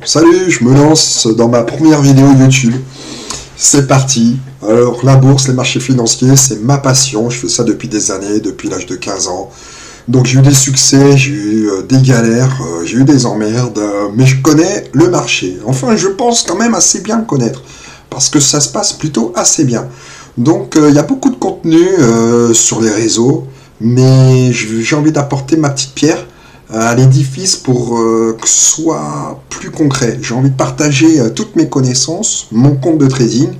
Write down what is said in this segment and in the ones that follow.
Salut, je me lance dans ma première vidéo YouTube. C'est parti. Alors, la bourse, les marchés financiers, c'est ma passion. Je fais ça depuis des années, depuis l'âge de 15 ans. Donc, j'ai eu des succès, j'ai eu des galères, j'ai eu des emmerdes, mais je connais le marché. Enfin, je pense quand même assez bien le connaître, parce que ça se passe plutôt assez bien. Donc, il y a beaucoup de contenu sur les réseaux, mais j'ai envie d'apporter ma petite pierre à l'édifice pour que ce soit plus concret. J'ai envie de partager toutes mes connaissances, mon compte de trading.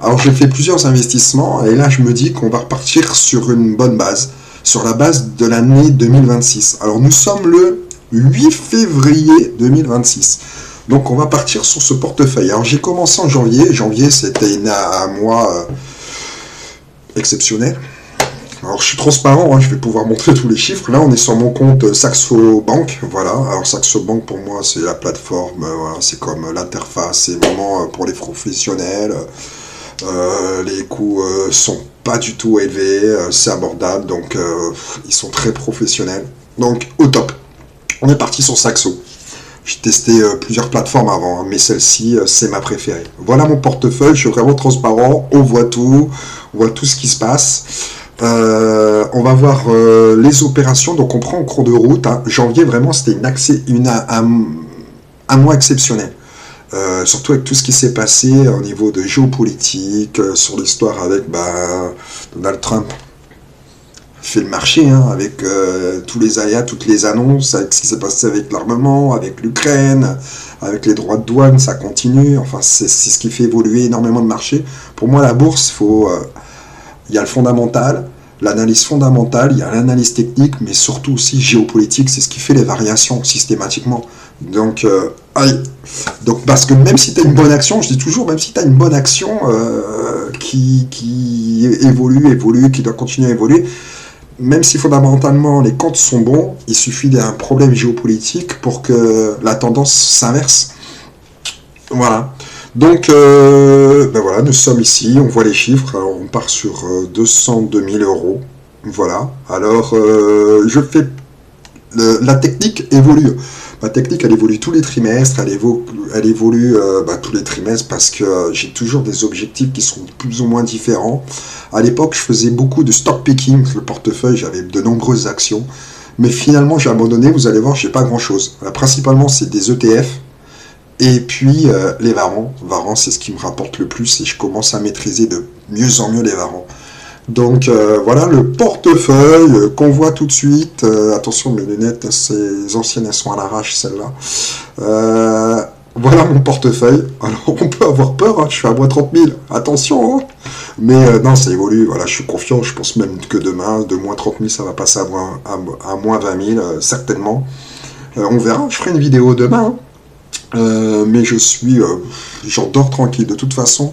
Alors j'ai fait plusieurs investissements et là je me dis qu'on va repartir sur une bonne base, sur la base de l'année 2026. Alors nous sommes le 8 février 2026. Donc on va partir sur ce portefeuille. Alors j'ai commencé en janvier. Janvier c'était un mois exceptionnel. Alors je suis transparent, hein, je vais pouvoir montrer tous les chiffres. Là on est sur mon compte Saxo Bank, voilà. Alors Saxo Bank pour moi c'est la plateforme, voilà, c'est comme l'interface, c'est vraiment pour les professionnels. Les coûts sont pas du tout élevés, c'est abordable, donc ils sont très professionnels. Donc au top. On est parti sur Saxo. J'ai testé plusieurs plateformes avant, hein, mais celle-ci c'est ma préférée. Voilà mon portefeuille, je suis vraiment transparent, on voit tout ce qui se passe. On va voir les opérations, donc on prend en cours de route. Hein. Janvier, vraiment, c'était un mois exceptionnel. Surtout avec tout ce qui s'est passé au niveau de géopolitique, sur l'histoire avec Donald Trump. Fait le marché, hein, avec tous les aléas, toutes les annonces, avec ce qui s'est passé avec l'armement, avec l'Ukraine, avec les droits de douane, ça continue. Enfin, c'est ce qui fait évoluer énormément le marché. Pour moi, la bourse, il y a le fondamental, l'analyse fondamentale, il y a l'analyse technique, mais surtout aussi géopolitique, c'est ce qui fait les variations systématiquement. Donc, donc parce que même si tu as une bonne action, je dis toujours, même si tu as une bonne action qui évolue, qui doit continuer à évoluer, même si fondamentalement les comptes sont bons, il suffit d'un problème géopolitique pour que la tendance s'inverse. Voilà. Donc, voilà, nous sommes ici, on voit les chiffres, alors on part sur 202 000 euros, voilà. Alors, la technique évolue. Ma technique, elle évolue tous les trimestres, elle évolue tous les trimestres parce que j'ai toujours des objectifs qui sont plus ou moins différents. À l'époque, je faisais beaucoup de stock picking, le portefeuille, j'avais de nombreuses actions, mais finalement, j'ai abandonné, vous allez voir, j'ai pas grand-chose. Principalement, c'est des ETF. Et puis les varans, c'est ce qui me rapporte le plus et je commence à maîtriser de mieux en mieux les varans. Donc voilà le portefeuille qu'on voit tout de suite. Attention, mes lunettes, ces anciennes, elles sont à l'arrache, celles-là. Voilà mon portefeuille. Alors on peut avoir peur, hein, je suis à moins 30 000, attention, hein. Mais non, ça évolue, voilà, je suis confiant, je pense même que demain, de moins 30 000, ça va passer à moins 20 000, certainement. On verra, je ferai une vidéo demain, hein. Mais j'en dors tranquille. De toute façon,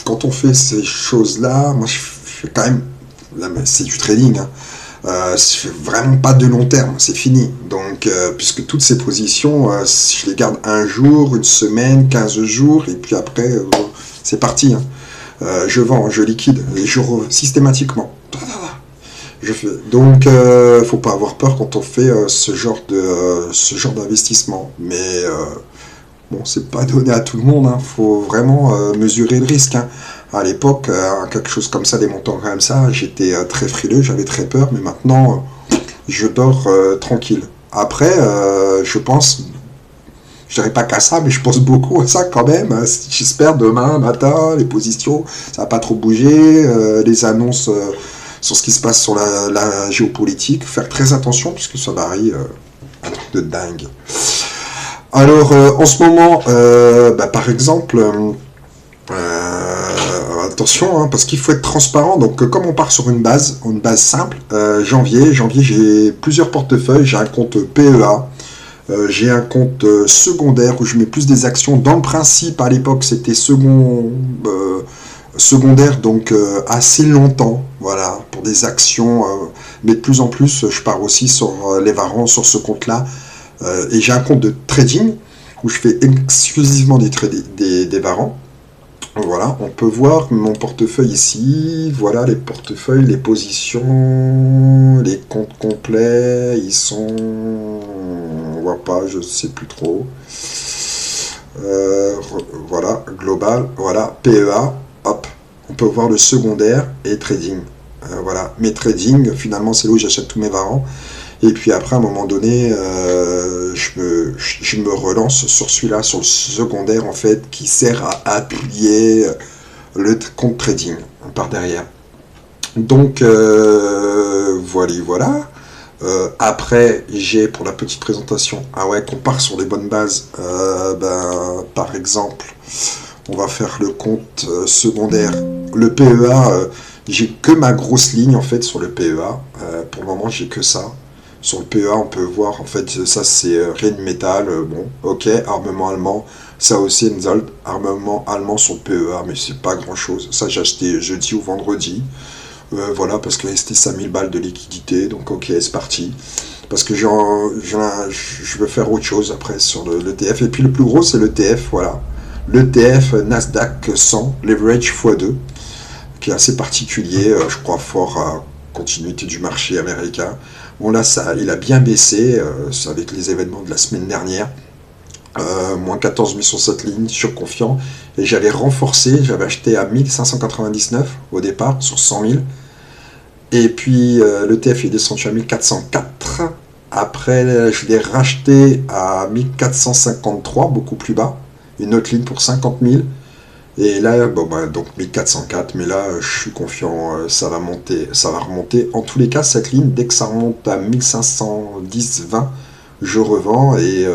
quand on fait ces choses-là, moi je fais quand même, là, c'est du trading, hein. C'est vraiment pas de long terme, c'est fini. Donc, puisque toutes ces positions, je les garde un jour, une semaine, 15 jours, et puis après, c'est parti, hein. Je vends, je liquide, les jours systématiquement. Donc, faut pas avoir peur quand on fait ce genre d'investissement. Mais bon, c'est pas donné à tout le monde, hein. Faut vraiment mesurer le risque, hein. À l'époque, quelque chose comme ça, des montants comme ça, j'étais très frileux, j'avais très peur, mais maintenant, je dors tranquille. Après, je pense, je dirais pas qu'à ça, mais je pense beaucoup à ça quand même, hein. J'espère demain matin, les positions, ça va pas trop bouger, les annonces sur ce qui se passe sur la géopolitique, faire très attention puisque ça varie un truc de dingue. Alors en ce moment, par exemple, attention, hein, parce qu'il faut être transparent. Donc comme on part sur une base simple, janvier j'ai plusieurs portefeuilles, j'ai un compte PEA. J'ai un compte secondaire où je mets plus des actions. Dans le principe, à l'époque, c'était secondaire, donc assez longtemps, voilà, pour des actions. Mais de plus en plus, je pars aussi sur les varans, sur ce compte-là. Et j'ai un compte de trading où je fais exclusivement des varans. Voilà, on peut voir mon portefeuille ici. Voilà les portefeuilles, les positions, les comptes complets. Ils sont... On voit pas, je sais plus trop. Voilà, global, voilà, PEA, hop, on peut voir le secondaire et trading. Voilà, mes trading, finalement, c'est là où j'achète tous mes varans. Et puis après, à un moment donné, je me relance sur celui-là, sur le secondaire, en fait, qui sert à appuyer le compte trading par derrière. Donc, voilà. Après, j'ai pour la petite présentation, ah ouais, qu'on part sur les bonnes bases, par exemple, on va faire le compte secondaire. Le PEA, j'ai que ma grosse ligne en fait sur le PEA. Pour le moment, j'ai que ça. Sur le PEA, on peut voir en fait, ça c'est Rheinmetall, bon, ok, armement allemand, ça aussi Hensoldt, armement allemand sur le PEA, mais c'est pas grand chose. Ça, j'ai acheté jeudi ou vendredi. Voilà, parce que c'était 5000 balles de liquidité, donc ok, c'est parti. Parce que je veux faire autre chose après sur l'ETF. Et puis le plus gros, c'est l'ETF, voilà. L'ETF Nasdaq 100, leverage x2, qui est assez particulier, je crois fort à continuité du marché américain. Bon là, il a bien baissé, avec les événements de la semaine dernière. Moins 14 000 sur cette ligne, surconfiant. Et j'avais renforcé, j'avais acheté à 1599 au départ, sur 100 000. Et puis l'ETF est descendu à 1404. Après, je l'ai racheté à 1453, beaucoup plus bas. Une autre ligne pour 50 000. Et là, bon, donc 1404, mais là, je suis confiant, ça va monter, ça va remonter. En tous les cas, cette ligne, dès que ça remonte à 1510-20, je revends. Et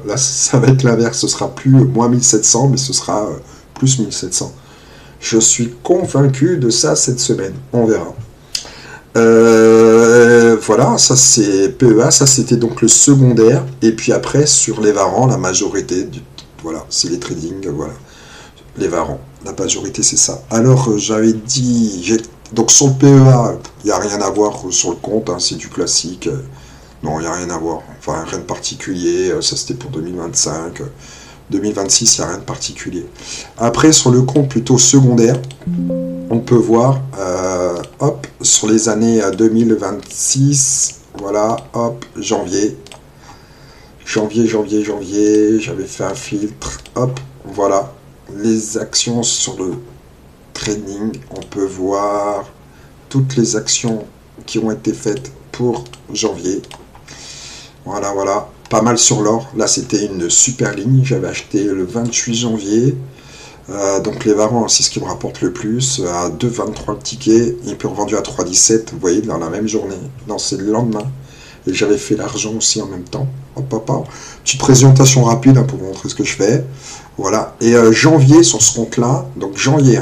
là, ça va être l'inverse. Ce sera plus moins 1700, mais ce sera plus 1700. Je suis convaincu de ça cette semaine. On verra. Voilà, ça c'est PEA, ça c'était donc le secondaire. Et puis après, sur les varans, la majorité, voilà, c'est les trading, voilà. Les varans, la majorité c'est ça. Alors j'avais dit, donc sur le PEA, il n'y a rien à voir sur le compte, hein, c'est du classique. Non, il n'y a rien à voir, enfin rien de particulier, ça c'était pour 2025. 2026, il n'y a rien de particulier. Après, sur le compte plutôt secondaire, on peut voir, hop, sur les années 2026, voilà, hop, janvier, j'avais fait un filtre, hop, voilà, les actions sur le trading, on peut voir toutes les actions qui ont été faites pour janvier, voilà, pas mal sur l'or, là c'était une super ligne, j'avais acheté le 28 janvier, donc les varans, c'est ce qui me rapporte le plus, à 2,23 le ticket, il peut revendu à 3,17, vous voyez, dans la même journée, non c'est le lendemain, et j'avais fait l'argent aussi en même temps, hop, petite présentation rapide hein, pour vous montrer ce que je fais, voilà, et janvier sur ce compte là, donc janvier,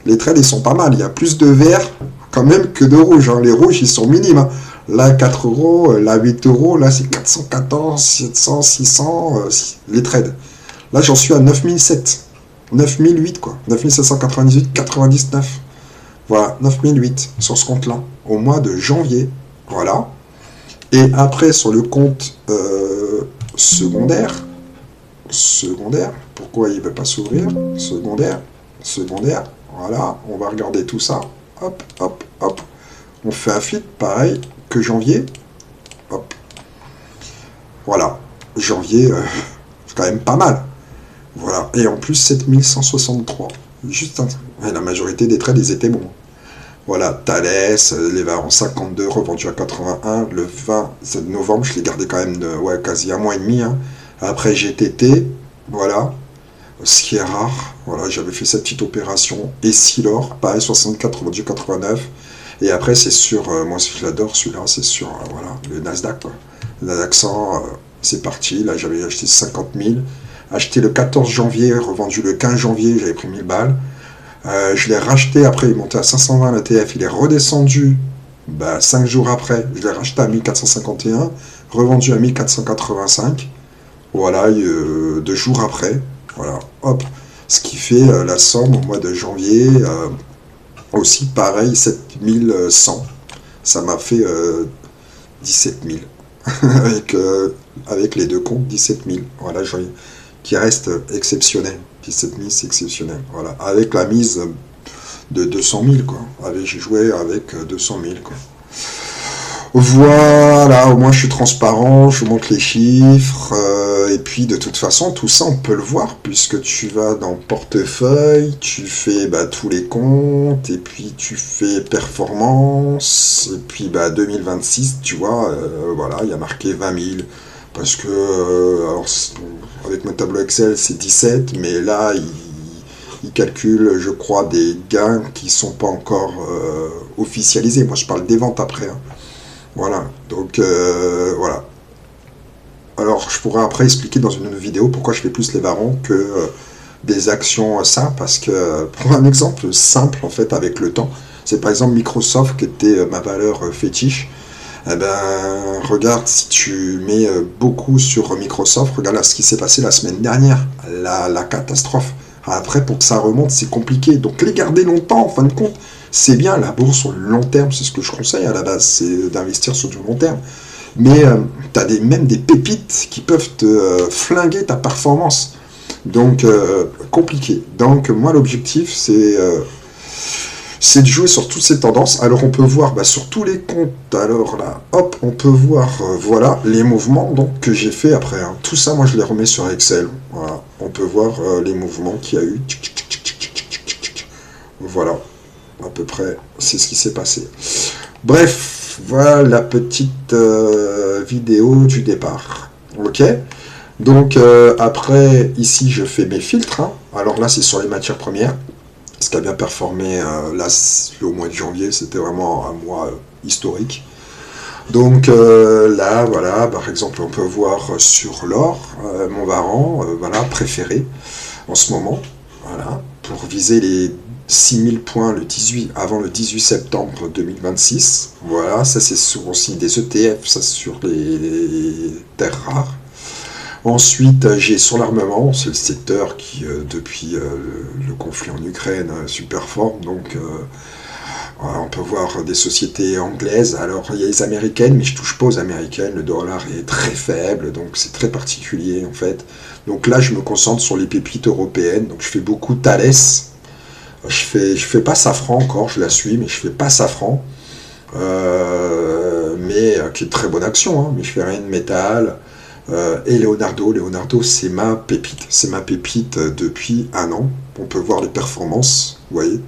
les trades ils sont pas mal, il y a plus de vert quand même que de rouge, hein. Les rouges ils sont minimes, hein. Là 4 euros, là 8 euros, là c'est 414, 700, 600, les trades. Là j'en suis à 9007, 9008 quoi, 9798, 99. Voilà, 9008 sur ce compte-là, au mois de janvier. Voilà. Et après sur le compte secondaire, pourquoi il ne veut pas s'ouvrir? Secondaire, voilà, on va regarder tout ça. Hop. On fait un feed, pareil que janvier. Hop. Voilà. Janvier, c'est quand même pas mal. Voilà. Et en plus, 7163. Juste un... Et la majorité des trades, ils étaient bons. Voilà. Thales, les varans 52, revendu à 81. Le 20 novembre, je l'ai gardé quand même quasi un mois et demi. Hein. Après GTT, voilà. Ce qui est rare. Voilà, j'avais fait cette petite opération. Et Silor, pareil, 64, revendu 89. Et après, c'est sur, moi je l'adore celui-là, c'est sur, voilà, le Nasdaq, quoi. Le Nasdaq 100, c'est parti. Là, j'avais acheté 50 000. Acheté le 14 janvier, revendu le 15 janvier, j'avais pris 1000 balles. Je l'ai racheté, après, il est monté à 520 l'ETF, il est redescendu 5 jours après. Je l'ai racheté à 1451, revendu à 1485. Voilà, 2 jours après. Voilà, hop. Ce qui fait la somme au mois de janvier. Aussi, pareil, 7100. Ça m'a fait 17 000. avec les deux comptes, 17 000. Voilà, qui reste exceptionnel. 17 000, c'est exceptionnel. Voilà, avec la mise de 200 000, quoi. J'ai joué avec 200 000, quoi. Voilà, au moins je suis transparent, je vous montre les chiffres, et puis de toute façon, tout ça on peut le voir, puisque tu vas dans portefeuille, tu fais tous les comptes, et puis tu fais performance, et puis 2026, tu vois, voilà, il y a marqué 20 000, parce que, avec mon tableau Excel c'est 17, mais là, il calcule, je crois, des gains qui sont pas encore officialisés. Moi je parle des ventes après, hein. Voilà, donc voilà. Alors je pourrais après expliquer dans une autre vidéo pourquoi je fais plus les varons que des actions simples, parce que pour un exemple simple en fait avec le temps, c'est par exemple Microsoft qui était ma valeur fétiche. Eh ben regarde, si tu mets beaucoup sur Microsoft, regarde là, ce qui s'est passé la semaine dernière, la catastrophe. Après pour que ça remonte c'est compliqué, donc les garder longtemps en fin de compte. C'est bien, la bourse sur le long terme, c'est ce que je conseille à la base, c'est d'investir sur du long terme. Mais tu as même des pépites qui peuvent te flinguer ta performance. Donc, compliqué. Donc, moi, l'objectif, c'est de jouer sur toutes ces tendances. Alors, on peut voir sur tous les comptes, alors là, hop, on peut voir, voilà, les mouvements donc, que j'ai fait après. Hein. Tout ça, moi, je les remets sur Excel. Voilà, on peut voir les mouvements qu'il y a eu. Voilà. À peu près, c'est ce qui s'est passé. Bref, voilà la petite vidéo du départ. Ok. Donc après, ici, je fais mes filtres. Hein. Alors là, c'est sur les matières premières. Ce qui a bien performé, là, au mois de janvier, c'était vraiment un mois historique. Donc là, voilà, par exemple, on peut voir sur l'or, mon varan, voilà, préféré en ce moment. Voilà, pour viser les 6000 points avant le 18 septembre 2026. Voilà, ça c'est sur aussi des ETF, ça c'est sur les terres rares. Ensuite, j'ai sur l'armement, c'est le secteur qui, depuis le conflit en Ukraine, superforme. Donc, voilà, on peut voir des sociétés anglaises. Alors, il y a les américaines, mais je touche pas aux américaines. Le dollar est très faible, donc c'est très particulier en fait. Donc là, je me concentre sur les pépites européennes. Donc, je fais beaucoup Thales. Je fais pas Safran encore, je la suis, mais je fais pas Safran. Mais qui est une très bonne action, hein, mais je fais rien de métal. Et Leonardo, c'est ma pépite. C'est ma pépite depuis un an. On peut voir les performances, vous voyez.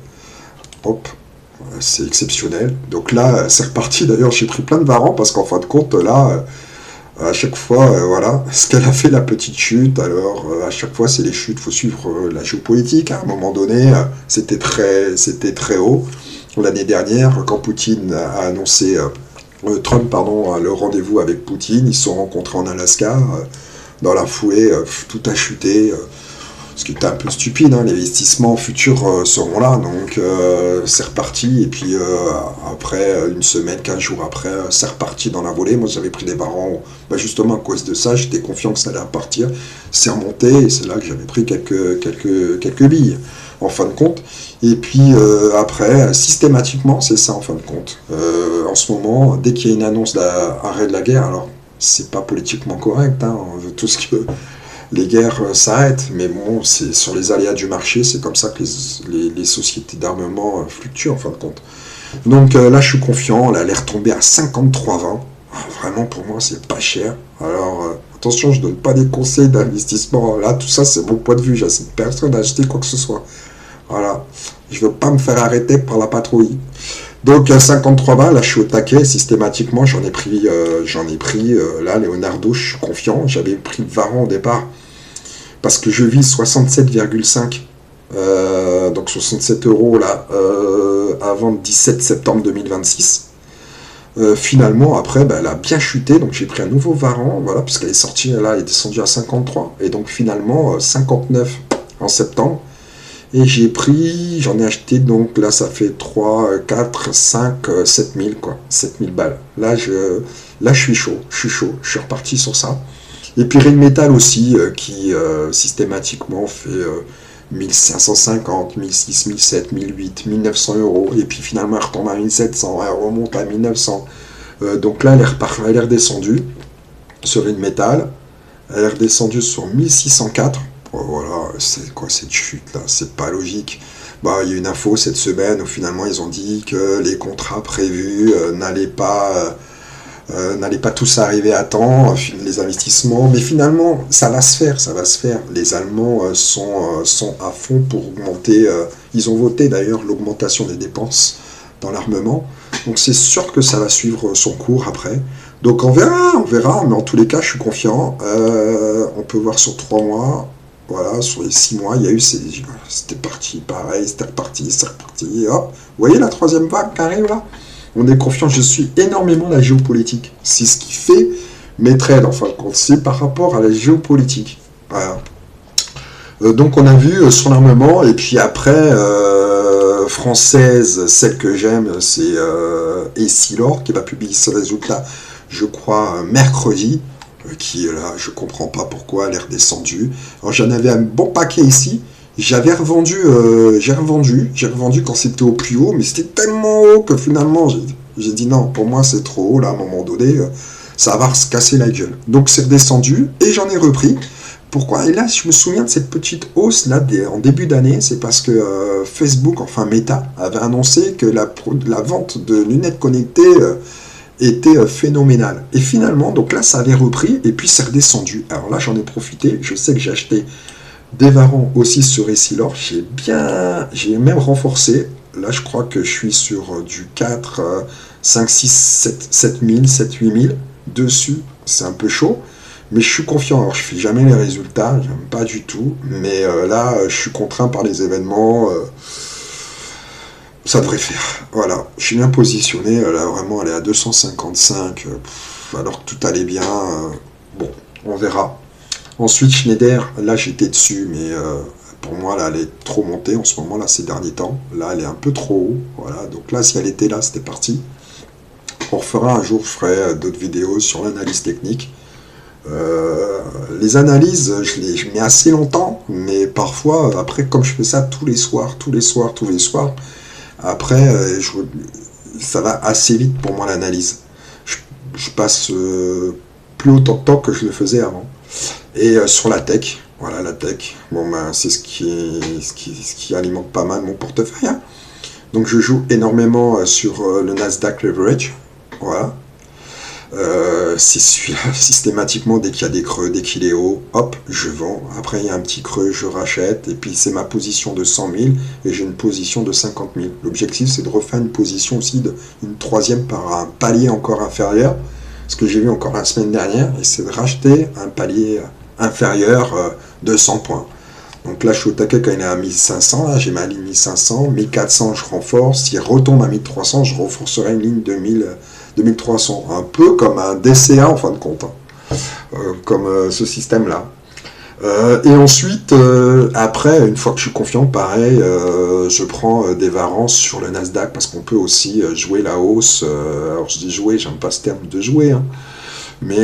Hop, c'est exceptionnel. Donc là, c'est reparti. D'ailleurs, j'ai pris plein de varans parce qu'en fin de compte, là, à chaque fois, voilà, ce qu'elle a fait la petite chute. Alors, à chaque fois, c'est les chutes. Il faut suivre la géopolitique. À un moment donné, c'était très haut. L'année dernière, quand Poutine a annoncé, Trump, pardon, le rendez-vous avec Poutine, ils se sont rencontrés en Alaska. Dans la foulée, tout a chuté. Ce qui était un peu stupide, hein, les investissements futurs seront là, donc c'est reparti, et puis après, une semaine, 15 jours après, c'est reparti dans la volée. Moi j'avais pris des varans, justement à cause de ça, j'étais confiant que ça allait repartir, c'est remonté, et c'est là que j'avais pris quelques billes, en fin de compte. Et puis après, systématiquement, c'est ça en fin de compte. En ce moment, dès qu'il y a une annonce d'arrêt de la guerre, alors c'est pas politiquement correct, hein, tout ce que... Les guerres s'arrêtent, mais bon, c'est sur les aléas du marché, c'est comme ça que les sociétés d'armement fluctuent en fin de compte. Donc là, je suis confiant, là, elle est retombée à 53,20. Vraiment, pour moi, c'est pas cher. Alors, attention, je donne pas des conseils d'investissement. Là, tout ça, c'est mon point de vue. J'assiste personne à acheter quoi que ce soit. Voilà. Je veux pas me faire arrêter par la patrouille. Donc 53,20, là je suis au taquet, systématiquement j'en ai pris, là Leonardo, je suis confiant, j'avais pris le varan au départ, parce que je vise 67,5, donc 67 euros là, avant le 17 septembre 2026. Finalement après elle a bien chuté, donc j'ai pris un nouveau varan, voilà, puisqu'elle est sortie, là elle est descendue à 53, et donc finalement 59 en septembre. Et j'en ai acheté, donc là ça fait 3, 4, 5, 7 000 quoi, 7 000 balles. Là je suis chaud, je suis reparti sur ça. Et puis Rheinmetall aussi, qui systématiquement fait 1550, 1600, 1700, 1800, 1900 euros. Et puis finalement elle retombe à 1700, elle remonte à 1900. Donc là elle est redescendue sur Rheinmetall, elle est redescendue sur 1604. Voilà, c'est quoi cette chute là? C'est pas logique. Il y a une info cette semaine où finalement ils ont dit que les contrats prévus n'allaient pas n'allez pas tous arriver à temps, les investissements, mais finalement, ça va se faire, ça va se faire. Les Allemands sont à fond pour augmenter, ils ont voté d'ailleurs l'augmentation des dépenses dans l'armement, donc c'est sûr que ça va suivre son cours après. Donc on verra, mais en tous les cas, je suis confiant. On peut voir sur 3 mois, voilà, sur les 6 mois, il y a eu, c'était parti, pareil, c'était reparti, hop. Vous voyez la 3e vague qui arrive là? On est confiant, je suis énormément la géopolitique. C'est ce qui fait mes trades, en fin de compte, c'est par rapport à la géopolitique. Voilà. Donc on a vu son armement, et puis après, française, celle que j'aime, c'est Essilor, qui va publier ce résultat, je crois, mercredi, qui est là, je comprends pas pourquoi elle est redescendue. Alors j'en avais un bon paquet ici, j'avais revendu, j'ai revendu quand c'était au plus haut, mais c'était tellement haut que finalement j'ai dit non, pour moi c'est trop haut là, à un moment donné, ça va se casser la gueule. Donc c'est redescendu et j'en ai repris. Pourquoi? Et là, je me souviens de cette petite hausse là en début d'année, c'est parce que Facebook, enfin Meta, avait annoncé que la vente de lunettes connectées était phénoménale. Et finalement, donc là, ça avait repris et puis c'est redescendu. Alors là, j'en ai profité. Je sais que j'ai acheté des varans aussi sur Essilor. J'ai même renforcé. Là, je crois que je suis sur du 4, 5, 6, 7, 7 000, 7, 8 000 dessus. C'est un peu chaud. Mais je suis confiant, alors je fais jamais les résultats, j'aime pas du tout, mais là, je suis contraint par les événements, ça devrait faire. Voilà, je suis bien positionné, là vraiment, elle est à 255, alors que tout allait bien, bon, on verra. Ensuite, Schneider, là j'étais dessus, mais pour moi, là, elle est trop montée en ce moment, là, ces derniers temps. Là, elle est un peu trop haut, voilà, donc là, si elle était là, c'était parti. On refera un jour, je ferai d'autres vidéos sur l'analyse technique. Les analyses, je mets assez longtemps, mais parfois, après, comme je fais ça tous les soirs, après, ça va assez vite pour moi l'analyse. Je passe plus autant de temps que je le faisais avant. Et sur la tech, voilà la tech, bon ben c'est ce qui alimente pas mal mon portefeuille. Hein. Donc je joue énormément sur le Nasdaq Leverage, voilà. C'est celui-là, systématiquement, dès qu'il y a des creux, dès qu'il est haut, hop, je vends. Après, il y a un petit creux, je rachète. Et puis, c'est ma position de 100 000 et j'ai une position de 50 000. L'objectif, c'est de refaire une position aussi, une troisième par un palier encore inférieur. Ce que j'ai vu encore la semaine dernière, et c'est de racheter un palier inférieur de 100 points. Donc là, je suis au taquet quand il est à 1500. Là, j'ai ma ligne 1500. 1400, je renforce. S'il retombe à 1300, je renforcerai une ligne de 2300, un peu comme un DCA en fin de compte, hein. Comme ce système-là. Et ensuite, après, une fois que je suis confiant, pareil, je prends des varances sur le Nasdaq parce qu'on peut aussi jouer la hausse. Alors je dis jouer, j'aime pas ce terme de jouer, hein, mais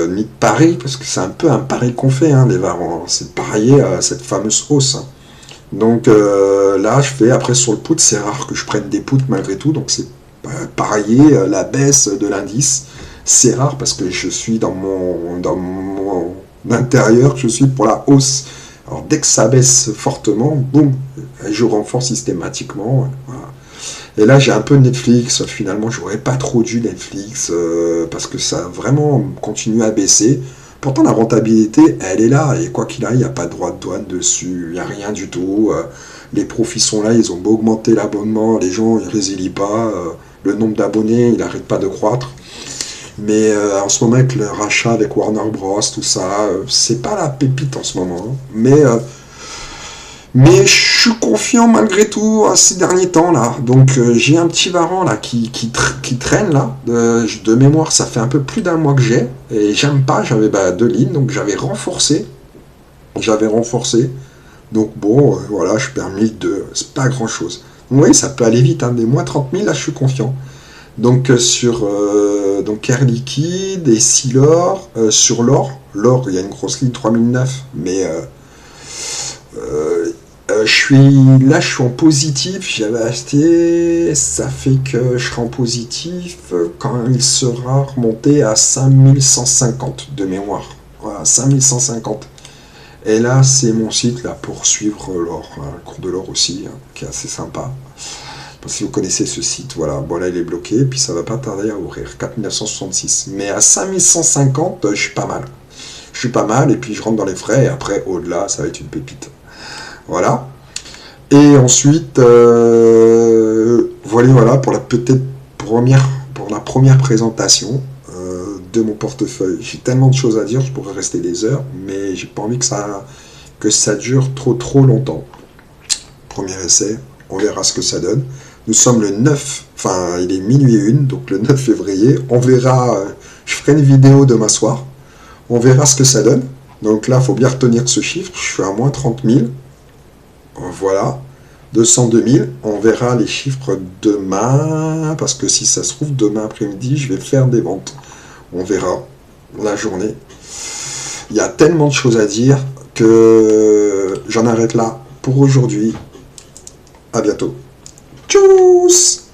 ni de pari, parce que c'est un peu un pari qu'on fait, hein, les varans. C'est de parier à cette fameuse hausse. Hein. Donc là, je fais, après sur le put, c'est rare que je prenne des puts malgré tout, donc c'est parier la baisse de l'indice. C'est rare parce que je suis dans mon intérieur, je suis pour la hausse. Alors dès que ça baisse fortement, boum, je renforce systématiquement. Voilà. Et là j'ai un peu Netflix, finalement j'aurais pas trop dû Netflix parce que ça a vraiment continué à baisser. Pourtant la rentabilité elle est là et quoi qu'il arrive, il n'y a pas de droit de douane dessus, il n'y a rien du tout. Les profits sont là, ils ont beau augmenter l'abonnement, les gens ils résilient pas, le nombre d'abonnés il n'arrête pas de croître. Mais en ce moment avec le rachat avec Warner Bros, tout ça, c'est pas la pépite en ce moment. Hein. Mais je suis confiant malgré tout à ces derniers temps là. Donc j'ai un petit varan là qui traîne là. De mémoire, ça fait un peu plus d'un mois que j'ai. Et j'aime pas, j'avais 2 lignes, donc j'avais renforcé. Donc bon, voilà, je perds 1002, c'est pas grand chose. Oui, ça peut aller vite, hein, des moins 30 000, là je suis confiant. Donc sur donc Air Liquide et Essilor, sur l'or, il y a une grosse ligne 3009, mais je suis en positif, j'avais acheté, ça fait que je serai en positif quand il sera remonté à 5150 de mémoire. Voilà, 5150. Et là, c'est mon site là pour suivre l'or, le cours de l'or aussi, hein, qui est assez sympa. Si vous connaissez ce site, voilà. Bon, là, il est bloqué, puis ça va pas tarder à ouvrir. 4966. Mais à 5150, je suis pas mal. Je suis pas mal, et puis je rentre dans les frais, et après, au-delà, ça va être une pépite. Voilà. Et ensuite, voilà pour la première présentation de mon portefeuille. J'ai tellement de choses à dire, je pourrais rester des heures, mais j'ai pas envie que ça dure trop longtemps. Premier essai, on verra ce que ça donne. Nous sommes le 9, enfin il est minuit 1, donc le 9 février. On verra, je ferai une vidéo demain soir. On verra ce que ça donne. Donc là, il faut bien retenir ce chiffre. Je suis à moins 30 000. Voilà. 202 000. On verra les chiffres demain. Parce que si ça se trouve, demain après-midi, je vais faire des ventes. On verra la journée. Il y a tellement de choses à dire que j'en arrête là pour aujourd'hui. À bientôt. Tchuss!